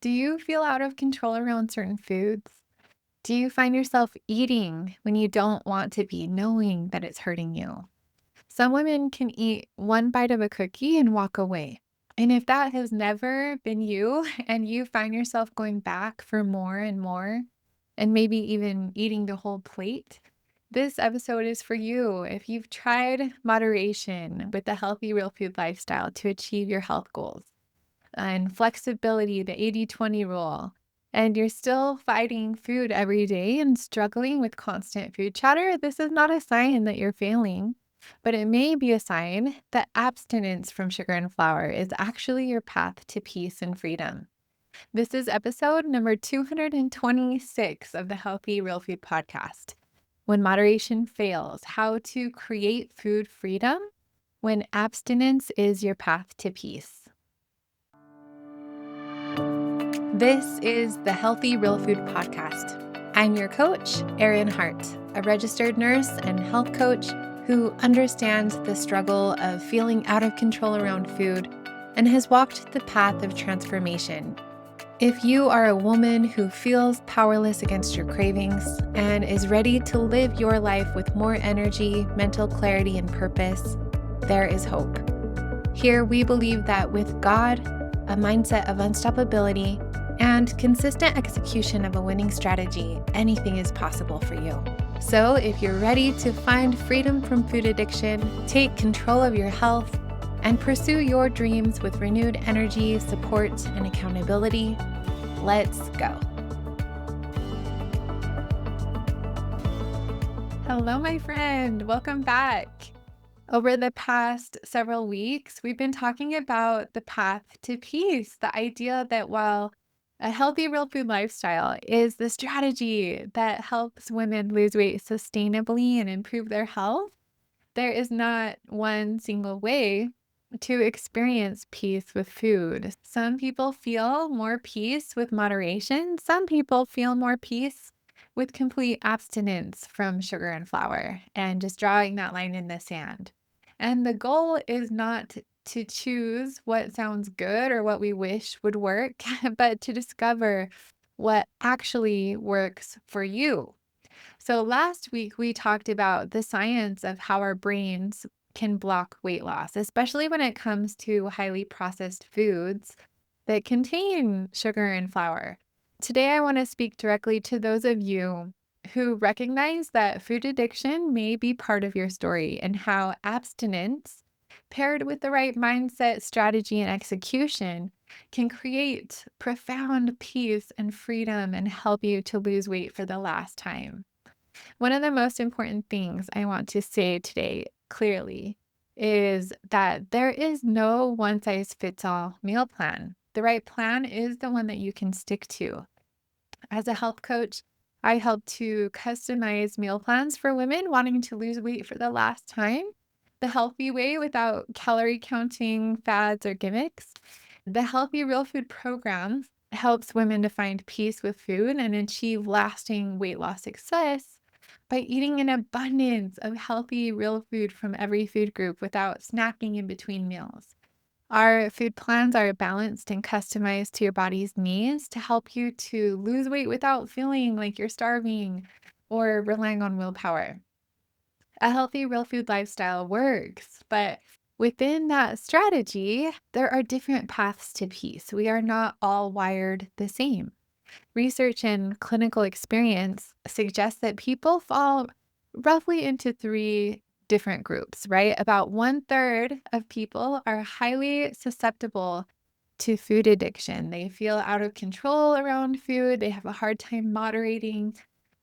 Do you feel out of control around certain foods? Do you find yourself eating when you don't want to be, knowing that it's hurting you? Some women can eat one bite of a cookie and walk away. And if that has never been you and you find yourself going back for more and more, and maybe even eating the whole plate, this episode is for you. If you've tried moderation with the healthy real food lifestyle to achieve your health goals, and flexibility, the 80/20 rule, and you're still fighting food every day and struggling with constant food chatter, this is not a sign that you're failing, but it may be a sign that abstinence from sugar and flour is actually your path to peace and freedom. This is episode number 226 of the Healthy Real Food Podcast. When moderation fails, how to create food freedom when abstinence is your path to peace. This is the Healthy Real Food Podcast. I'm your coach, Erin Hart, a registered nurse and health coach who understands the struggle of feeling out of control around food and has walked the path of transformation. If you are a woman who feels powerless against your cravings and is ready to live your life with more energy, mental clarity, and purpose, there is hope. Here we believe that with God, a mindset of unstoppability, and consistent execution of a winning strategy, anything is possible for you. So if you're ready to find freedom from food addiction, take control of your health, and pursue your dreams with renewed energy, support, and accountability, let's go. Hello, my friend. Welcome back. Over the past several weeks, we've been talking about the path to peace, the idea that while a healthy real food lifestyle is the strategy that helps women lose weight sustainably and improve their health, there is not one single way to experience peace with food. Some people feel more peace with moderation. Some people feel more peace with complete abstinence from sugar and flour and just drawing that line in the sand. And the goal is not to choose what sounds good or what we wish would work, but to discover what actually works for you. So last week we talked about the science of how our brains can block weight loss, especially when it comes to highly processed foods that contain sugar and flour. Today I want to speak directly to those of you who recognize that food addiction may be part of your story and how abstinence, paired with the right mindset, strategy, and execution, can create profound peace and freedom and help you to lose weight for the last time. One of the most important things I want to say today clearly is that there is no one size fits all meal plan. The right plan is the one that you can stick to. As a health coach, I help to customize meal plans for women wanting to lose weight for the last time, the healthy way without calorie counting fads or gimmicks. The Healthy Real Food program helps women to find peace with food and achieve lasting weight loss success by eating an abundance of healthy real food from every food group without snacking in between meals. Our food plans are balanced and customized to your body's needs to help you to lose weight without feeling like you're starving or relying on willpower. A healthy real food lifestyle works, but within that strategy, there are different paths to peace. We are not all wired the same. Research and clinical experience suggests that people fall roughly into three different groups, right? About 1/3 of people are highly susceptible to food addiction. They feel out of control around food. They have a hard time moderating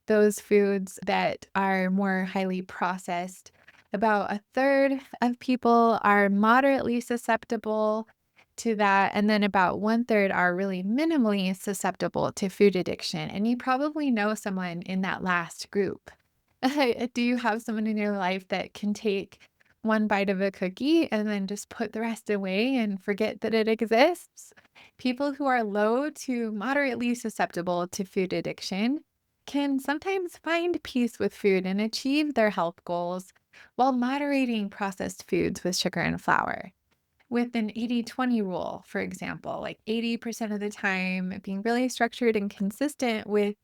those foods that are more highly processed. About 1/3 of people are moderately susceptible to that, and then about 1/3 are really minimally susceptible to food addiction, and you probably know someone in that last group. Do you have someone in your life that can take one bite of a cookie and then just put the rest away and forget that it exists? People who are low to moderately susceptible to food addiction can sometimes find peace with food and achieve their health goals while moderating processed foods with sugar and flour. with an 80-20 rule, for example, like 80% of the time being really structured and consistent with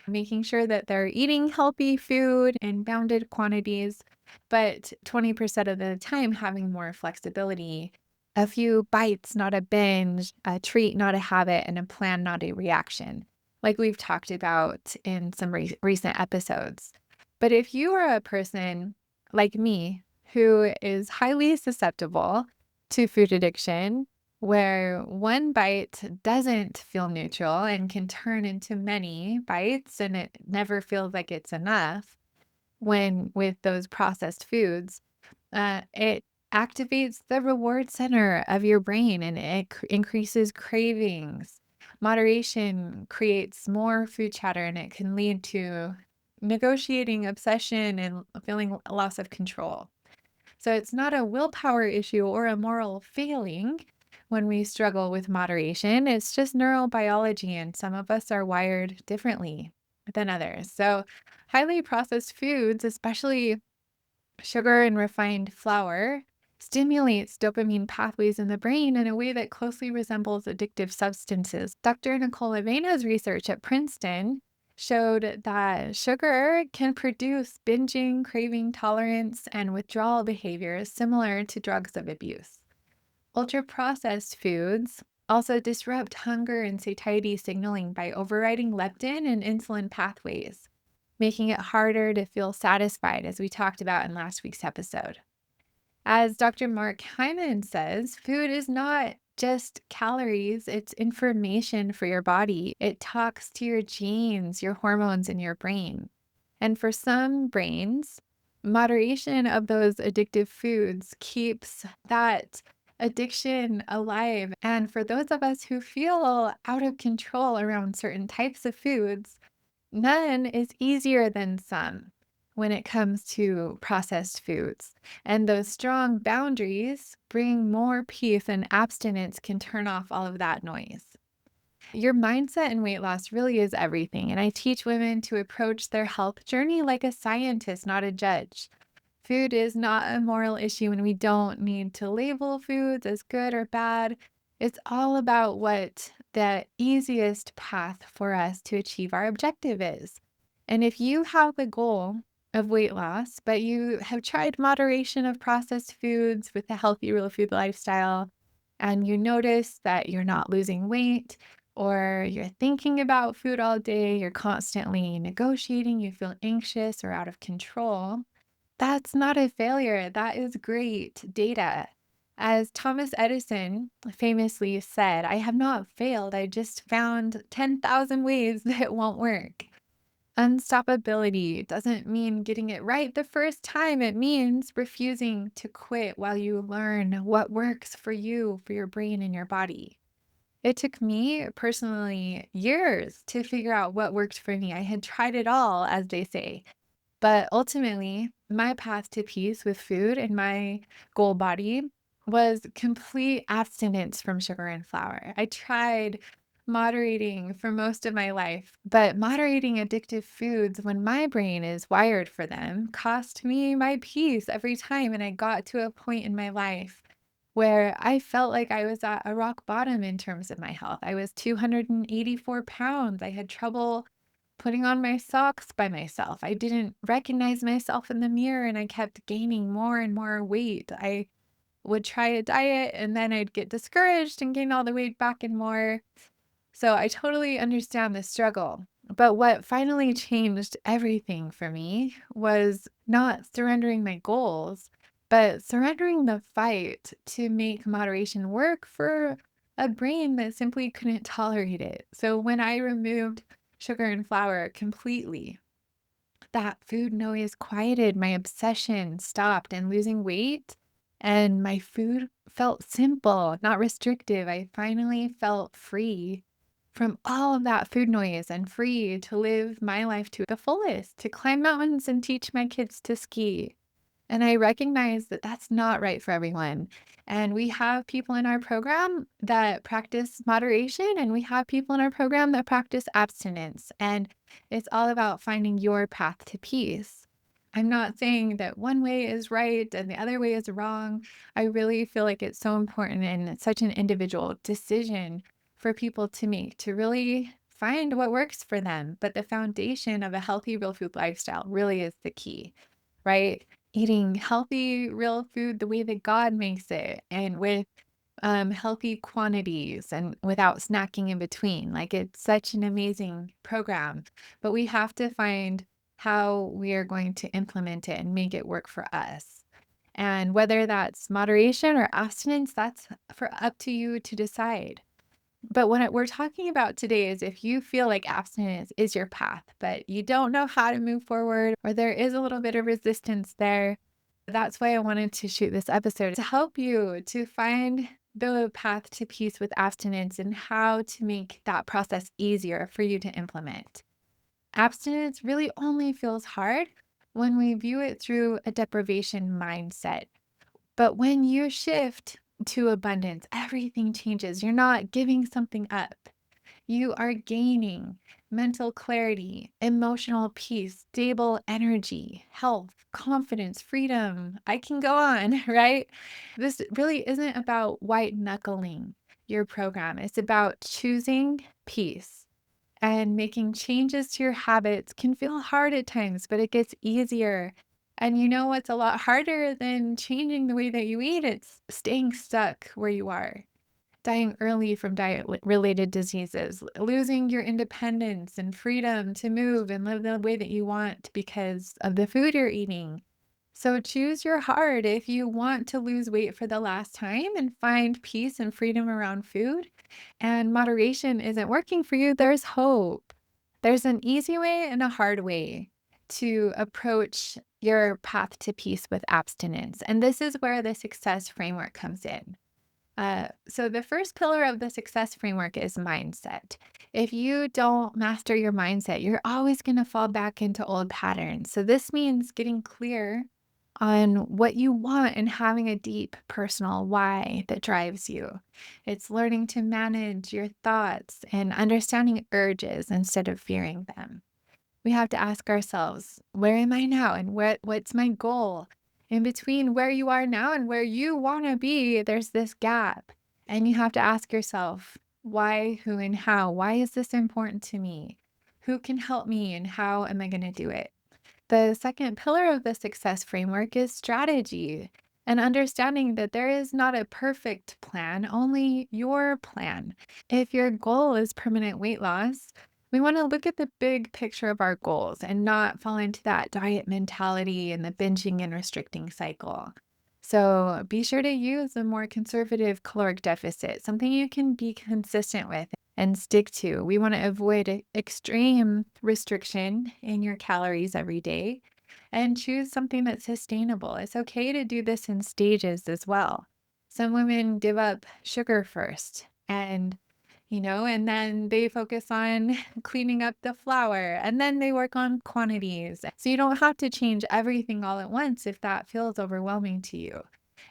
making sure that they're eating healthy food in bounded quantities, but 20% of the time having more flexibility. A few bites, not a binge, a treat, not a habit, and a plan, not a reaction, like we've talked about in some recent episodes. But if you are a person like me who is highly susceptible to food addiction, where one bite doesn't feel neutral and can turn into many bites and it never feels like it's enough when with those processed foods, it activates the reward center of your brain and it increases cravings. Moderation creates more food chatter and it can lead to negotiating obsession and feeling loss of control. So it's not a willpower issue or a moral failing when we struggle with moderation. It's just neurobiology, and some of us are wired differently than others. So, highly processed foods, especially sugar and refined flour, stimulates dopamine pathways in the brain in a way that closely resembles addictive substances. Dr. Nicole Avena's research at Princeton showed that sugar can produce binging, craving tolerance, and withdrawal behaviors similar to drugs of abuse. Ultra processed foods also disrupt hunger and satiety signaling by overriding leptin and insulin pathways, making it harder to feel satisfied, as we talked about in last week's episode. As Dr. Mark Hyman says, food is not just calories, it's information for your body. It talks to your genes, your hormones, and your brain. And for some brains, moderation of those addictive foods keeps that addiction alive. And for those of us who feel out of control around certain types of foods, none is easier than some when it comes to processed foods. And those strong boundaries bring more peace, and abstinence can turn off all of that noise. Your mindset in weight loss really is everything. And I teach women to approach their health journey like a scientist, not a judge. Food is not a moral issue, and we don't need to label foods as good or bad. It's all about what the easiest path for us to achieve our objective is. And if you have the goal of weight loss, but you have tried moderation of processed foods with a healthy real food lifestyle, and you notice that you're not losing weight, or you're thinking about food all day, you're constantly negotiating, you feel anxious or out of control, that's not a failure. That is great data. As Thomas Edison famously said, I have not failed. I just found 10,000 ways that it won't work. Unstoppability doesn't mean getting it right the first time. It means refusing to quit while you learn what works for you, for your brain and your body. It took me personally years to figure out what worked for me. I had tried it all, as they say. But ultimately, my path to peace with food and my goal body was complete abstinence from sugar and flour. I tried moderating for most of my life, but moderating addictive foods when my brain is wired for them cost me my peace every time. And I got to a point in my life where I felt like I was at a rock bottom in terms of my health. I was 284 pounds. I had trouble putting on my socks by myself. I didn't recognize myself in the mirror and I kept gaining more and more weight. I would try a diet and then I'd get discouraged and gain all the weight back and more. So I totally understand the struggle. But what finally changed everything for me was not surrendering my goals, but surrendering the fight to make moderation work for a brain that simply couldn't tolerate it. So when I removed sugar and flour completely, that food noise quieted, my obsession stopped, and losing weight and my food felt simple, not restrictive. I finally felt free from all of that food noise and free to live my life to the fullest, to climb mountains and teach my kids to ski. And I recognize that that's not right for everyone. And we have people in our program that practice moderation, and we have people in our program that practice abstinence. And it's all about finding your path to peace. I'm not saying that one way is right and the other way is wrong. I really feel like it's so important and it's such an individual decision for people to make to really find what works for them. But the foundation of a healthy real food lifestyle really is the key, right? Eating healthy real food the way that God makes it and with healthy quantities and without snacking in between. Like it's such an amazing program, but we have to find how we are going to implement it and make it work for us. And whether that's moderation or abstinence, that's for up to you to decide. But we're talking about today is if you feel like abstinence is your path, but you don't know how to move forward, or there is a little bit of resistance there. That's why I wanted to shoot this episode to help you to find the path to peace with abstinence and how to make that process easier for you to implement. Abstinence really only feels hard when we view it through a deprivation mindset. But when you shift to abundance, everything changes. You're not giving something up. You are gaining mental clarity, emotional peace, stable energy, health, confidence, freedom. I can go on, right? This really isn't about white knuckling your program. It's about choosing peace and making changes to your habits can feel hard at times, but it gets easier. And you know what's a lot harder than changing the way that you eat? It's staying stuck where you are, dying early from diet related diseases, losing your independence and freedom to move and live the way that you want because of the food you're eating. So choose your heart if you want to lose weight for the last time and find peace and freedom around food and moderation isn't working for you, there's hope. There's an easy way and a hard way to approach your path to peace with abstinence. And this is where the success framework comes in. So, the first pillar of the success framework is mindset. If you don't master your mindset, you're always going to fall back into old patterns. So, this means getting clear on what you want and having a deep personal why that drives you. It's learning to manage your thoughts and understanding urges instead of fearing them. We have to ask ourselves, where am I now and what's my goal? In between where you are now and where you want to be, there's this gap. And you have to ask yourself, why, who, and how? Why is this important to me? Who can help me and how am I going to do it? The second pillar of the success framework is strategy and understanding that there is not a perfect plan, only your plan. If your goal is permanent weight loss, we want to look at the big picture of our goals and not fall into that diet mentality and the binging and restricting cycle. So be sure to use a more conservative caloric deficit, something you can be consistent with and stick to. We want to avoid extreme restriction in your calories every day and choose something that's sustainable. It's okay to do this in stages as well. Some women give up sugar first and then they focus on cleaning up the flour and then they work on quantities. So you don't have to change everything all at once if that feels overwhelming to you.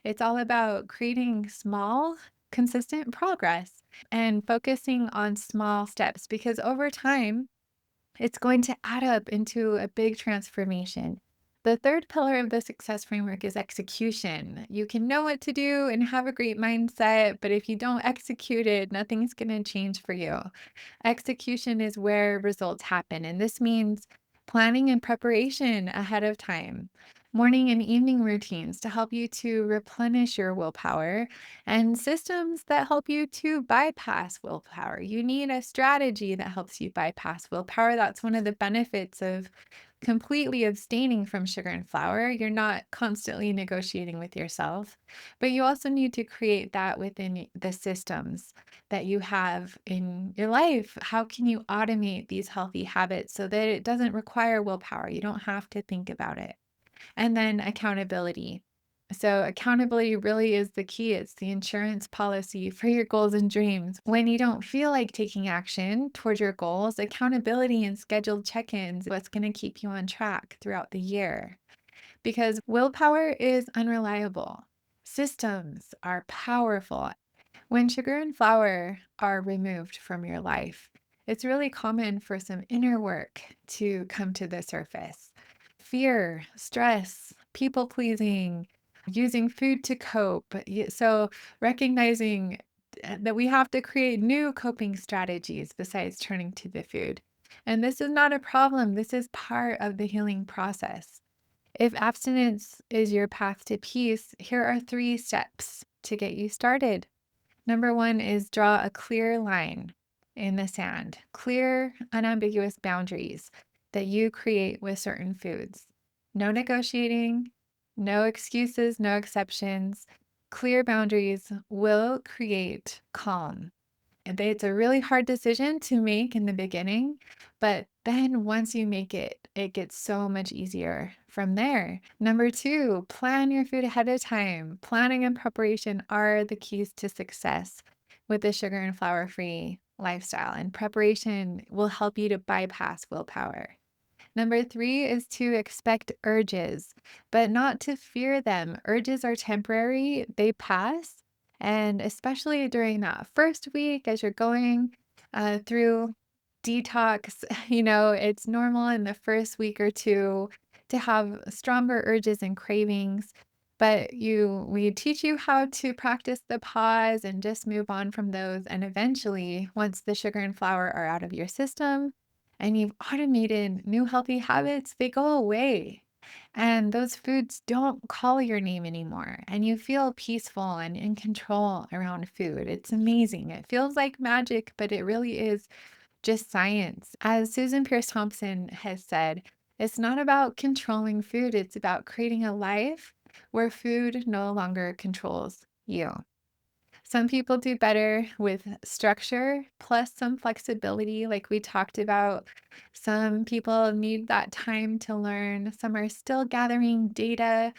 It's all about creating small, consistent progress and focusing on small steps because over time, it's going to add up into a big transformation. The third pillar of the success framework is execution. You can know what to do and have a great mindset, but if you don't execute it, nothing's going to change for you. Execution is where results happen, and this means planning and preparation ahead of time. Morning and evening routines to help you to replenish your willpower and systems that help you to bypass willpower. You need a strategy that helps you bypass willpower. That's one of the benefits of completely abstaining from sugar and flour. You're not constantly negotiating with yourself, but you also need to create that within the systems that you have in your life. How can you automate these healthy habits so that it doesn't require willpower? You don't have to think about it. And then accountability. So, accountability really is the key. It's the insurance policy for your goals and dreams. When you don't feel like taking action towards your goals, accountability and scheduled check ins is what's going to keep you on track throughout the year. Because willpower is unreliable, systems are powerful. When sugar and flour are removed from your life, it's really common for some inner work to come to the surface. fear, stress, people pleasing, using food to cope. So recognizing that we have to create new coping strategies besides turning to the food. And this is not a problem. This is part of the healing process. If abstinence is your path to peace, here are 3 steps to get you started. Number one is draw a clear line in the sand, clear, unambiguous boundaries that you create with certain foods. No negotiating, no excuses, no exceptions. Clear boundaries will create calm. And it's a really hard decision to make in the beginning, but then once you make it, it gets so much easier from there. Number two, plan your food ahead of time. Planning and preparation are the keys to success with the sugar and flour free lifestyle, and preparation will help you to bypass willpower. Number three is to expect urges, but not to fear them. Urges are temporary, they pass. And especially during that first week, as you're going through detox, it's normal in the first week or two to have stronger urges and cravings. But we teach you how to practice the pause and just move on from those. And eventually, once the sugar and flour are out of your system, and you've automated new healthy habits, they go away. And those foods don't call your name anymore. And you feel peaceful and in control around food. It's amazing. It feels like magic, but it really is just science. As Susan Pierce Thompson has said, it's not about controlling food, it's about creating a life where food no longer controls you. Some people do better with structure plus some flexibility, like we talked about. Some people need that time to learn. Some are still gathering data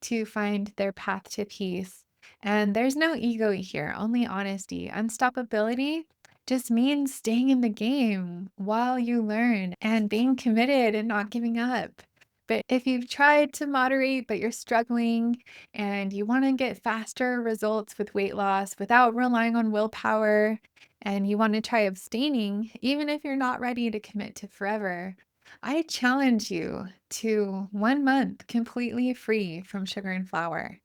to find their path to peace. And there's no ego here, only honesty. Unstoppability just means staying in the game while you learn and being committed and not giving up. But if you've tried to moderate, but you're struggling and you want to get faster results with weight loss without relying on willpower, and you want to try abstaining, even if you're not ready to commit to forever, I challenge you to 1 month completely free from sugar and flour.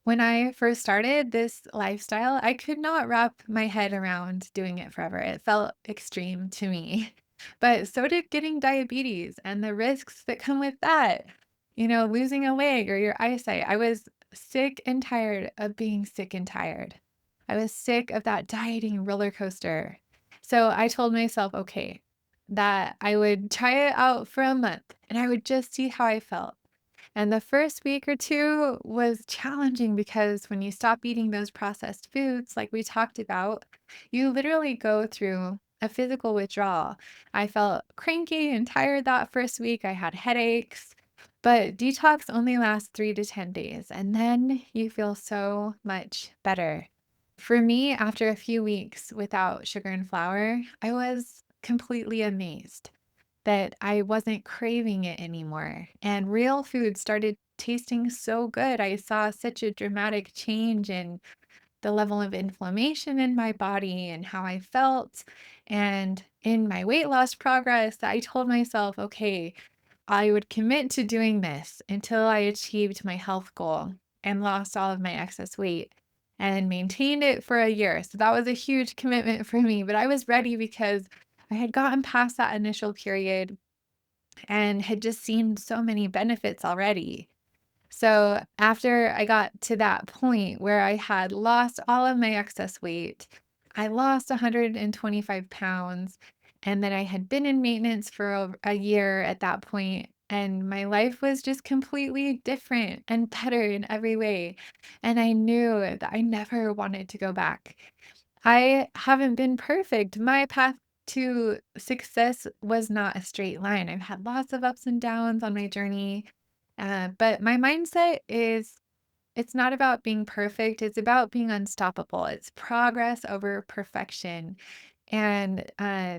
When I first started this lifestyle, I could not wrap my head around doing it forever. It felt extreme to me. But so did getting diabetes and the risks that come with that. Losing a leg or your eyesight. I was sick and tired of being sick and tired. I was sick of that dieting roller coaster. So I told myself, okay, that I would try it out for a month and I would just see how I felt. And the first week or two was challenging because when you stop eating those processed foods, like we talked about, you literally go through a physical withdrawal. I felt cranky and tired that first week. I had headaches, but detox only lasts 3 to 10 days, and then you feel so much better. For me, after a few weeks without sugar and flour, I was completely amazed that I wasn't craving it anymore. And real food started tasting so good. I saw such a dramatic change in the level of inflammation in my body and how I felt. And in my weight loss progress, I told myself, okay, I would commit to doing this until I achieved my health goal and lost all of my excess weight and maintained it for a year. So that was a huge commitment for me, but I was ready because I had gotten past that initial period and had just seen so many benefits already. So after I got to that point where I had lost all of my excess weight, I lost 125 pounds, and then I had been in maintenance for a year at that point, and my life was just completely different and better in every way. And I knew that I never wanted to go back. I haven't been perfect. My path to success was not a straight line. I've had lots of ups and downs on my journey. But my mindset is it's not about being perfect, it's about being unstoppable. It's progress over perfection. And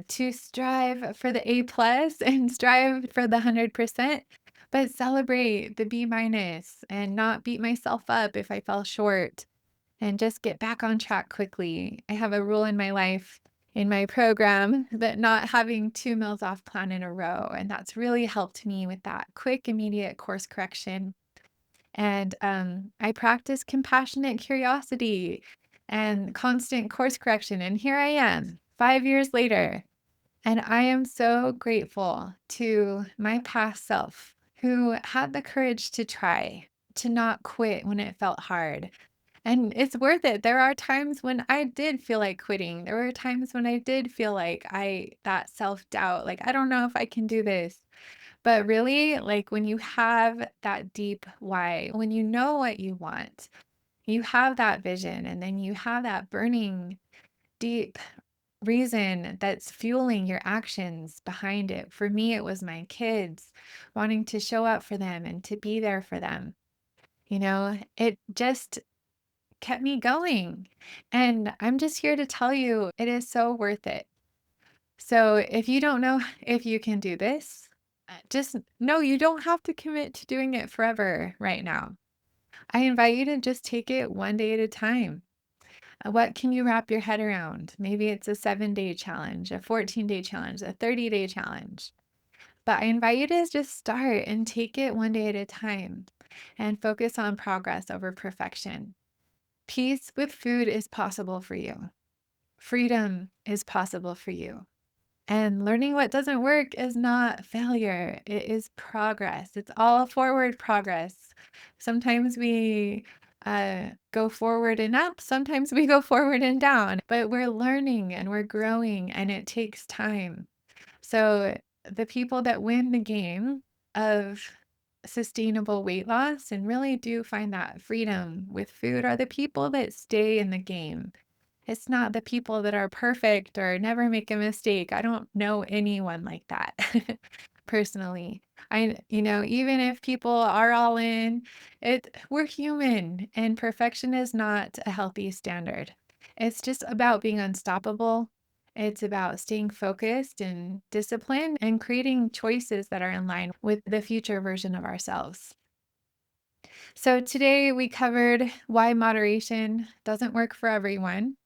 to strive for the A plus and strive for the 100%, but celebrate the B minus and not beat myself up if I fell short and just get back on track quickly. I have a rule in my life. in my program, but not having 2 meals off plan in a row, and that's really helped me with that quick, immediate course correction. And, I practice compassionate curiosity and constant course correction, and here I am, 5 years later, and I am so grateful to my past self who had the courage to try, to not quit when it felt hard. And it's worth it. There are times when I did feel like quitting. There were times when I did feel like that self-doubt, like, I don't know if I can do this. But really, like when you have that deep why, when you know what you want, you have that vision, and then you have that burning, deep reason that's fueling your actions behind it. For me, it was my kids, wanting to show up for them and to be there for them. It just kept me going. And I'm just here to tell you it is so worth it. So if you don't know if you can do this, just know you don't have to commit to doing it forever right now. I invite you to just take it one day at a time. What can you wrap your head around? Maybe it's a 7-day challenge, a 14-day challenge, a 30-day challenge. But I invite you to just start and take it one day at a time and focus on progress over perfection. Peace with food is possible for you. Freedom is possible for you. And learning what doesn't work is not failure, it is progress. It's all forward progress. Sometimes we go forward and up, sometimes we go forward and down, but we're learning and we're growing, and it takes time. So, the people that win the game of sustainable weight loss and really do find that freedom with food are the people that stay in the game. It's not the people that are perfect or never make a mistake. I don't know anyone like that personally. Even if people are all in, we're human, and perfection is not a healthy standard. It's just about being unstoppable. It's about staying focused and disciplined and creating choices that are in line with the future version of ourselves. So today we covered why moderation doesn't work for everyone,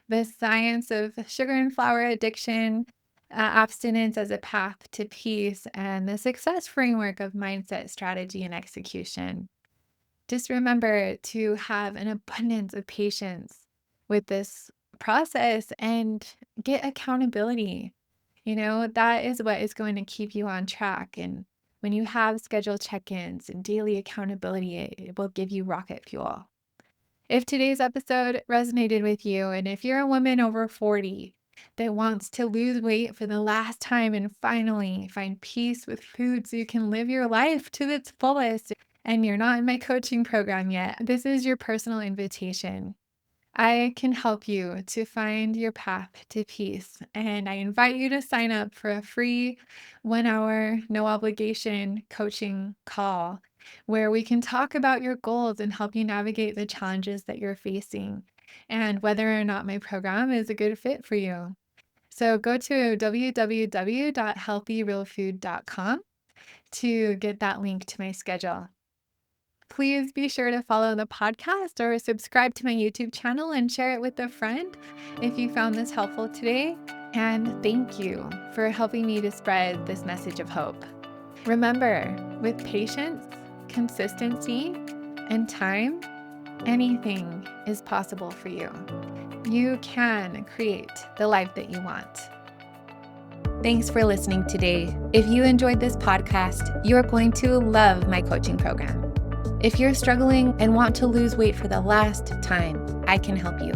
the science of sugar and flour addiction, abstinence as a path to peace, and the success framework of mindset, strategy, and execution. Just remember to have an abundance of patience with this process and get accountability. That is what is going to keep you on track. And when you have scheduled check ins and daily accountability, it will give you rocket fuel. If today's episode resonated with you, and if you're a woman over 40 that wants to lose weight for the last time and finally find peace with food so you can live your life to its fullest, and you're not in my coaching program yet, this is your personal invitation. I can help you to find your path to peace. And I invite you to sign up for a free 1 hour, no obligation coaching call where we can talk about your goals and help you navigate the challenges that you're facing and whether or not my program is a good fit for you. So go to www.healthyrealfood.com to get that link to my schedule. Please be sure to follow the podcast or subscribe to my YouTube channel and share it with a friend if you found this helpful today. And thank you for helping me to spread this message of hope. Remember, with patience, consistency, and time, anything is possible for you. You can create the life that you want. Thanks for listening today. If you enjoyed this podcast, you're going to love my coaching program. If you're struggling and want to lose weight for the last time, I can help you.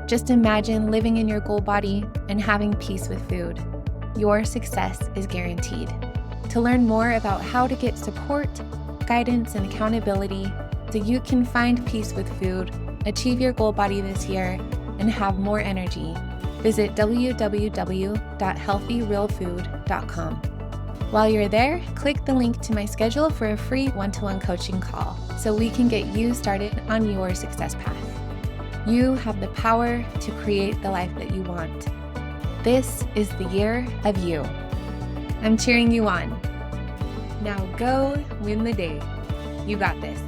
Just imagine living in your goal body and having peace with food. Your success is guaranteed. To learn more about how to get support, guidance, and accountability so you can find peace with food, achieve your goal body this year, and have more energy, visit www.healthyrealfood.com. While you're there, click the link to my schedule for a free one-to-one coaching call so we can get you started on your success path. You have the power to create the life that you want. This is the year of you. I'm cheering you on. Now go win the day. You got this.